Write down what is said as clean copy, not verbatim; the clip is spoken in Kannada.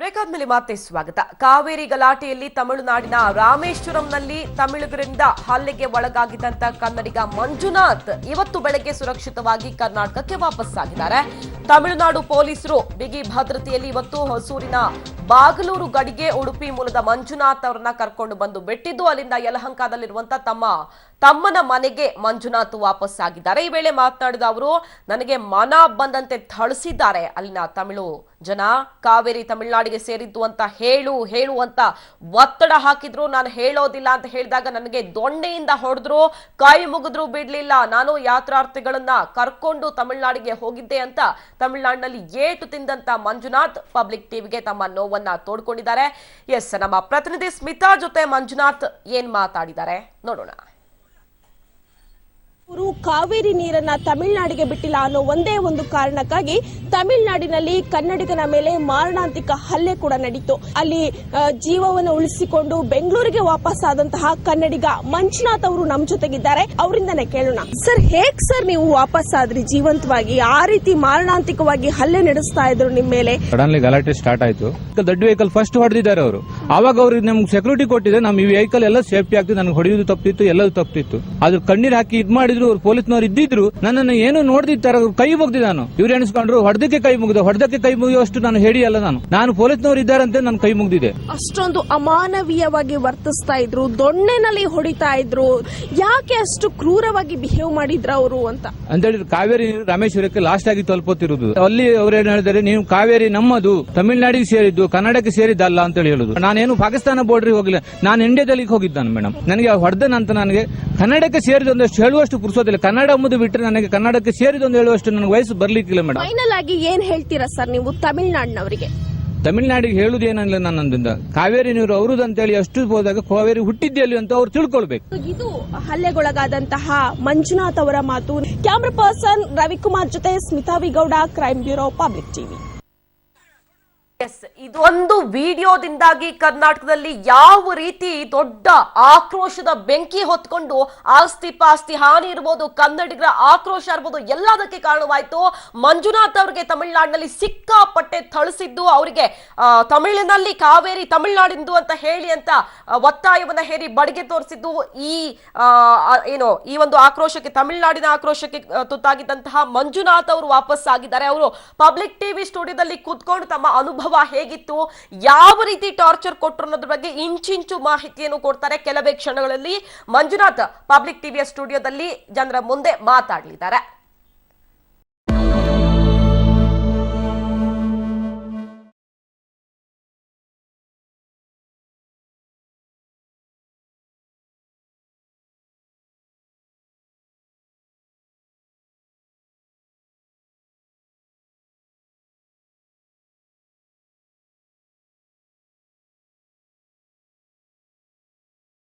ಬ್ರೇಕ್ ಆದ್ಮೇಲೆ ಮತ್ತೆ ಸ್ವಾಗತ. ಕಾವೇರಿ ಗಲಾಟೆಯಲ್ಲಿ ತಮಿಳುನಾಡಿನ ರಾಮೇಶ್ವರಂನಲ್ಲಿ ತಮಿಳಿಗರಿಂದ ಹಲ್ಲೆಗೆ ಒಳಗಾಗಿದ್ದಂತ ಕನ್ನಡಿಗ ಮಂಜುನಾಥ್ ಇವತ್ತು ಬೆಳಗ್ಗೆ ಸುರಕ್ಷಿತವಾಗಿ ಕರ್ನಾಟಕಕ್ಕೆ ವಾಪಸ್ಸಾಗಿದ್ದಾರೆ. ತಮಿಳುನಾಡು ಪೊಲೀಸರು ಬಿಗಿ ಭದ್ರತೆಯಲ್ಲಿ ಇವತ್ತು ಹೊಸೂರಿನ ಬಾಗಲೂರು ಗಡಿಗೆ ಉಡುಪಿ ಮೂಲದ ಮಂಜುನಾಥ್ ಅವರನ್ನ ಕರ್ಕೊಂಡು ಬಂದು ಬಿಟ್ಟಿದ್ದು, ಅಲ್ಲಿಂದ ಯಲಹಂಕದಲ್ಲಿರುವಂತಹ ತಮ್ಮನ ಮನೆಗೆ ಮಂಜುನಾಥ್ ವಾಪಸ್ಸಾಗಿದ್ದಾರೆ. ಈ ವೇಳೆ ಮಾತನಾಡಿದ ಅವರು, ನನಗೆ ಮನ ಬಂದಂತೆ ಥಳಿಸಿದ್ದಾರೆ ಅಲ್ಲಿನ ತಮಿಳು ಜನ. ಕಾವೇರಿ ತಮಿಳುನಾಡಿಗೆ ಸೇರಿದ್ದು ಅಂತ ಹೇಳು ಅಂತ ಒತ್ತಡ ಹಾಕಿದ್ರು. ನಾನು ಹೇಳೋದಿಲ್ಲ ಅಂತ ಹೇಳಿದಾಗ ನನಗೆ ದೊಣ್ಣೆಯಿಂದ ಹೊಡೆದ್ರು, ಕೈ ಮುಗಿದ್ರು ಬಿಡ್ಲಿಲ್ಲ. ನಾನು ಯಾತ್ರಾರ್ಥಿಗಳನ್ನ ಕರ್ಕೊಂಡು ತಮಿಳುನಾಡಿಗೆ ಹೋಗಿದ್ದೆ ಅಂತ ತಮಿಳುನಾಡಿನಲ್ಲಿ ಏಟು ತಿಂದಂತ ಮಂಜುನಾಥ್ ಪಬ್ಲಿಕ್ ಟಿವಿಗೆ ತಮ್ಮ ನೋವನ್ನ ತೋಡ್ಕೊಂಡಿದ್ದಾರೆ. ಎಸ್, ನಮ್ಮ ಪ್ರತಿನಿಧಿ ಸ್ಮಿತಾ ಜೊತೆ ಮಂಜುನಾಥ್ ಏನ್ ಮಾತಾಡಿದ್ದಾರೆ ನೋಡೋಣ. ಅವರು ಕಾವೇರಿ ನೀರನ್ನ ತಮಿಳುನಾಡಿಗೆ ಬಿಟ್ಟಿಲ್ಲ ಅನ್ನೋ ಒಂದೇ ಒಂದು ಕಾರಣಕ್ಕಾಗಿ ತಮಿಳುನಾಡಿನಲ್ಲಿ ಕನ್ನಡಿಗನ ಮೇಲೆ ಮಾರಣಾಂತಿಕ ಹಲ್ಲೆ ಕೂಡ ನಡೀತು. ಅಲ್ಲಿ ಜೀವವನ್ನು ಉಳಿಸಿಕೊಂಡು ಬೆಂಗಳೂರಿಗೆ ವಾಪಸ್ ಆದಂತಹ ಕನ್ನಡಿಗ ಮಂಜುನಾಥ್ ಅವರು ನಮ್ಮ ಜೊತೆಗಿದ್ದಾರೆ. ಅವರಿಂದನೇ ಕೇಳೋಣ. ಸರ್, ಹೇಗ್ ಸರ್ ನೀವು ವಾಪಸ್ ಆದ್ರಿ ಜೀವಂತವಾಗಿ? ಆ ರೀತಿ ಮಾರಣಾಂತಿಕವಾಗಿ ಹಲ್ಲೆ ನಡೆಸ್ತಾ ಇದ್ರು ನಿಮ್ಮ ಮೇಲೆ. ಸಡನ್ಲಿ ಗಲಾಟೆ ಸ್ಟಾರ್ಟ್ ಆಯ್ತು. ದೊಡ್ಡ ವೆಹಿಕಲ್ ಫಸ್ಟ್ ಹೊಡೆದಿದ್ದಾರೆ ಅವರು. ಆವಾಗ ಅವ್ರಿಗೆ ನಮ್ಗೆ ಸೆಕ್ಯೂರಿಟಿ ಕೊಟ್ಟಿದೆ, ನಮ್ ಈ ವೆಹಿಕಲ್ ಎಲ್ಲ ಸೇಫ್ಟಿ ಆಗ್ತಿತ್ತು. ನನಗೆ ಹೊಡೆಯುವುದು ತಪ್ಪಿತ್ತು, ಎಲ್ಲದೂ ತಪ್ಪಿತ್ತು. ಅದ್ರ ಕಣ್ಣೀರ್ ಹಾಕಿ ಇದ್ ಮಾಡಿದ್ರು. ಅವ್ರು ಪೊಲೀಸ್ನವ್ರು ಇದ್ದಿದ್ರು, ನನ್ನನ್ನು ಏನು ನೋಡ್ದಿದ್ದಾರೆ, ಕೈ ಮುಗ್ದಿ. ನಾನು ಇವ್ರು ಎಣಿಸ್ಕೊಂಡ್ರು ಹೊಡೆದಕ್ಕೆ ಕೈ ಮುಗಿಯುವಷ್ಟು ನಾನು ಹೇಳಿಯಲ್ಲ. ನಾನು ಪೊಲೀಸ್ನವ್ರು ಇದ್ದಾರಂತೆ ನಾನು ಕೈ ಮುಗ್ದಿದೆ. ಅಷ್ಟೊಂದು ಅಮಾನವೀಯವಾಗಿ ವರ್ತಿಸ್ತಾ ಇದ್ರು, ದೊಣ್ಣೆನಲ್ಲಿ ಹೊಡಿತಾ ಇದ್ರು. ಯಾಕೆ ಅಷ್ಟು ಕ್ರೂರವಾಗಿ ಬಿಹೇವ್ ಮಾಡಿದ್ರ ಅವರು ಅಂತ ಹೇಳಿದ್ರು. ಕಾವೇರಿ ರಾಮೇಶ್ವರಕ್ಕೆ ಲಾಸ್ಟ್ ಆಗಿ ತಲುಪುತ್ತಿರುವುದು. ಅಲ್ಲಿ ಅವ್ರು ಏನ್ ಹೇಳಿದ್ದಾರೆ, ನೀವು ಕಾವೇರಿ ನಮ್ಮದು, ತಮಿಳುನಾಡಿಗೆ ಸೇರಿದ್ದು, ಕನ್ನಡಕ್ಕೆ ಸೇರಿದ್ದಲ್ಲ ಅಂತ ಹೇಳುದು. ನಾನೇನು ಪಾಕಿಸ್ತಾನ ಬೋರ್ಡ್ರಿಗೆ ಹೋಗಿಲ್ಲ, ನಾನು ಇಂಡಿಯಾದಲ್ಲಿ ಹೋಗಿದ್ದಾನೆ ಮೇಡಮ್. ನನಗೆ ಹೊಡೆದ ನಂತರ ನನಗೆ ಕನ್ನಡಕ್ಕೆ ಸೇರಿದೊಂದಷ್ಟು ಹೇಳುವಷ್ಟು ಪುರುಸೋದಿಲ್ಲ. ಕನ್ನಡ ಎಂಬುದು ಬಿಟ್ಟರೆ ನನಗೆ ಕನ್ನಡಕ್ಕೆ ಸೇರಿದೊಂದು ಹೇಳುವಷ್ಟು ನನಗೆ ವಯಸ್ಸು ಬರ್ಲಿಕ್ಕಿಲ್ಲ ಮೇಡಮ್. ಫೈನಲ್ ಆಗಿ ಏನ್ ಹೇಳ್ತೀರಾ ಸರ್ ನೀವು ತಮಿಳುನಾಡಿನವರಿಗೆ? ತಮಿಳುನಾಡಿಗೆ ಹೇಳುವುದೇನಿಲ್ಲ ನನ್ನೊಂದಿಂದ. ಕಾವೇರಿ ನೀರು ಅವರದು ಅಂತ ಹೇಳಿ ಅಷ್ಟು ಹೋದಾಗ ಕಾವೇರಿ ಹುಟ್ಟಿದ್ದಲ್ಲಿ ಅಂತ ಅವ್ರು ತಿಳ್ಕೊಳ್ಬೇಕು. ಇದು ಹಲ್ಲೆಗೊಳಗಾದಂತಹ ಮಂಜುನಾಥ್ ಅವರ ಮಾತು. ಕ್ಯಾಮರಾ ಪರ್ಸನ್ ರವಿಕುಮಾರ್ ಜೊತೆ Smitha V Gowda, crime bureau, public TV. Yes, ಇದೊಂದು ವಿಡಿಯೋದಿಂದಾಗಿ ಕರ್ನಾಟಕದಲ್ಲಿ ಯಾವ ರೀತಿ ದೊಡ್ಡ ಆಕ್ರೋಶದ ಬೆಂಕಿ ಹೊತ್ಕೊಂಡು ಆಸ್ತಿ ಪಾಸ್ತಿ ಹಾನಿ ಇರ್ಬೋದು, ಕನ್ನಡಿಗರ ಆಕ್ರೋಶ ಇರ್ಬೋದು, ಎಲ್ಲದಕ್ಕೆ ಕಾರಣವಾಯ್ತು. ಮಂಜುನಾಥ್ ಅವರಿಗೆ ತಮಿಳುನಾಡಿನಲ್ಲಿ ಸಿಕ್ಕಾಪಟ್ಟೆ ಥಳಿಸಿದ್ದು, ಅವರಿಗೆ ತಮಿಳಿನಲ್ಲಿ ಕಾವೇರಿ ತಮಿಳುನಾಡಿಂದು ಅಂತ ಹೇಳಿ ಅಂತ ಒತ್ತಾಯವನ್ನ ಹೇರಿ ಬಡಿಗೆ ತೋರಿಸಿದ್ದು. ಈ ಒಂದು ಆಕ್ರೋಶಕ್ಕೆ, ತಮಿಳುನಾಡಿನ ಆಕ್ರೋಶಕ್ಕೆ ತುತ್ತಾಗಿದ್ದಂತಹ ಮಂಜುನಾಥ್ ಅವರು ವಾಪಸ್ ಆಗಿದ್ದಾರೆ. ಅವರು ಪಬ್ಲಿಕ್ ಟಿವಿ ಸ್ಟುಡಿಯೋದಲ್ಲಿ ಕೂತ್ಕೊಂಡು ತಮ್ಮ ಅನುಭವ ಹೇಗಿತ್ತು, ಯಾವ ರೀತಿ ಟಾರ್ಚರ್ ಕೊಟ್ಟರು ಅನ್ನೋದ್ರ ಬಗ್ಗೆ ಇಂಚಿಂಚು ಮಾಹಿತಿಯನ್ನು ಕೊಡ್ತಾರೆ. ಕೆಲವೇ ಕ್ಷಣಗಳಲ್ಲಿ ಮಂಜುನಾಥ್ ಪಬ್ಲಿಕ್ ಟಿವಿಯ ಸ್ಟುಡಿಯೋದಲ್ಲಿ ಜನರ ಮುಂದೆ ಮಾತಾಡಲಿದ್ದಾರೆ.